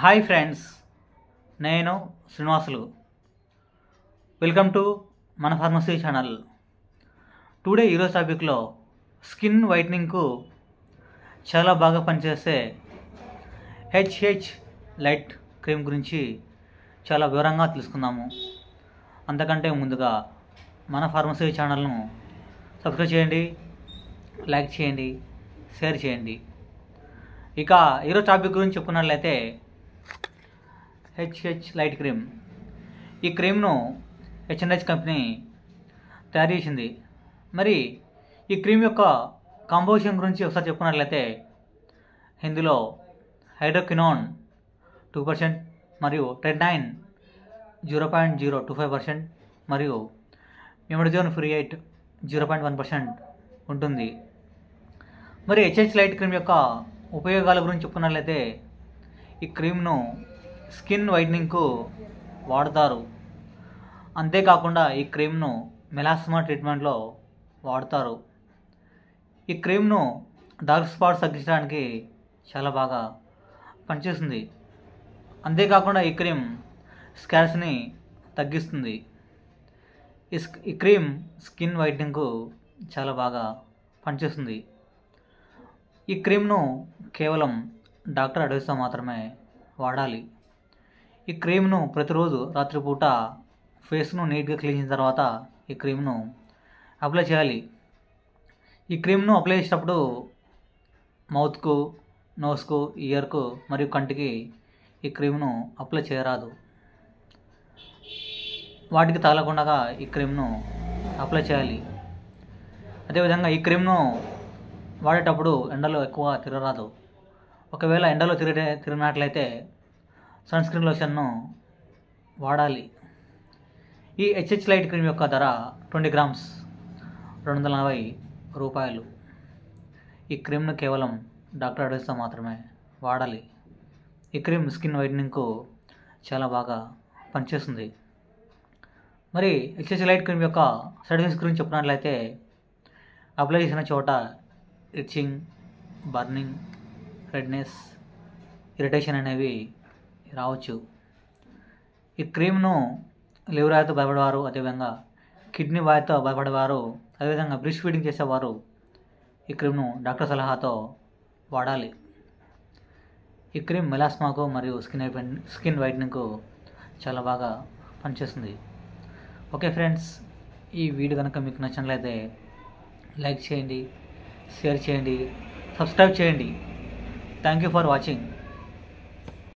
Hi friends, నేను Srinivasulu. Welcome to మన pharmacy channel. Today ఈరోజు టాపిక్లో స్కిన్ వైట్నింగ్కు చాలా బాగా పనిచేసే హెచ్హెచ్ లైట్ క్రీమ్ గురించి చాలా వివరంగా తెలుసుకుందాము. అంతకంటే ముందుగా మన ఫార్మసీ ఛానల్ను సబ్స్క్రైబ్ చేయండి, లైక్ చేయండి, షేర్ చేయండి. ఇక ఈరోజు టాపిక్ గురించి చెప్పుకున్నట్లయితే హెచ్హెచ్ లైట్ క్రీమ్. ఈ క్రీమ్ను H&H కంపెనీ తయారు చేసింది. మరి ఈ క్రీమ్ యొక్క కాంపోజిషన్ గురించి ఒకసారి చెప్పుకున్నట్లయితే ఇందులో హైడ్రోక్వినోన్ 2% మరియు టెర్నైన్ 0.025% మరియు ఇమిడజోన్ ఫ్రీయేట్ 0.1% ఉంటుంది. మరి హెచ్హెచ్ లైట్ క్రీమ్ యొక్క ఉపయోగాల గురించి చెప్పుకున్నట్లయితే ఈ క్రీమ్ను స్కిన్ వైట్నింగ్కు వాడతారు. అంతేకాకుండా ఈ క్రీమ్ను మెలాస్మా ట్రీట్మెంట్లో వాడతారు. ఈ క్రీమ్ను డార్క్ స్పాట్స్ తగ్గించడానికి చాలా బాగా పనిచేస్తుంది. అంతేకాకుండా ఈ క్రీమ్ స్కార్స్ని తగ్గిస్తుంది. ఈ క్రీమ్ స్కిన్ వైట్నింగ్కు చాలా బాగా పనిచేస్తుంది. ఈ క్రీమ్ను కేవలం డాక్టర్ అడ్వైస్తో మాత్రమే వాడాలి. ఈ క్రీమ్ను ప్రతిరోజు రాత్రిపూట ఫేస్ను నీట్గా క్లీన్ చేసిన తర్వాత ఈ క్రీమ్ను అప్లై చేయాలి. ఈ క్రీమ్ను అప్లై చేసేటప్పుడు మౌత్కు, నోస్కు, ఇయర్కు మరియు కంటికి ఈ క్రీమ్ను అప్లై చేయరాదు. వాటికి తగలకుండా ఈ క్రీమ్ను అప్లై చేయాలి. అదేవిధంగా ఈ క్రీమ్ను వాడేటప్పుడు ఎండలో ఎక్కువ తిరగరాదు. ఒకవేళ ఎండలో తిరిగినట్లయితే సన్ స్క్రీన్ లోషన్ను వాడాలి. ఈ హెచ్హెచ్ లైట్ క్రీమ్ యొక్క ధర 20 గ్రామ్స్ 240 రూపాయలు. ఈ క్రీమ్ను కేవలం డాక్టర్ అడ్వైస్తో మాత్రమే వాడాలి. ఈ క్రీమ్ స్కిన్ వైట్నింగ్కు చాలా బాగా పనిచేస్తుంది. మరి హెచ్హెచ్ లైట్ క్రీమ్ యొక్క సైడ్ ఎఫెక్ట్స్ గురించి చెప్పినట్లయితే అప్లై చేసిన చోట ఇచ్చింగ్, బర్నింగ్, రెడ్నెస్, ఇరిటేషన్ అనేవి రావచ్చు. ఈ క్రీమ్ను లివర్ వ్యాధితో భయపడేవారు, అదేవిధంగా కిడ్నీ వ్యాధితో భయపడేవారు, అదేవిధంగా బ్రెస్ట్ ఫీడింగ్ చేసేవారు ఈ క్రీమ్ను డాక్టర్ సలహాతో వాడాలి. ఈ క్రీమ్ మెలాస్మాకు మరియు స్కిన్ వైట్నింగ్కు చాలా బాగా పనిచేస్తుంది. ఓకే ఫ్రెండ్స్, ఈ వీడియో కనుక మీకు నచ్చినట్లయితే లైక్ చేయండి, షేర్ చేయండి, సబ్స్క్రైబ్ చేయండి. Thank you for watching.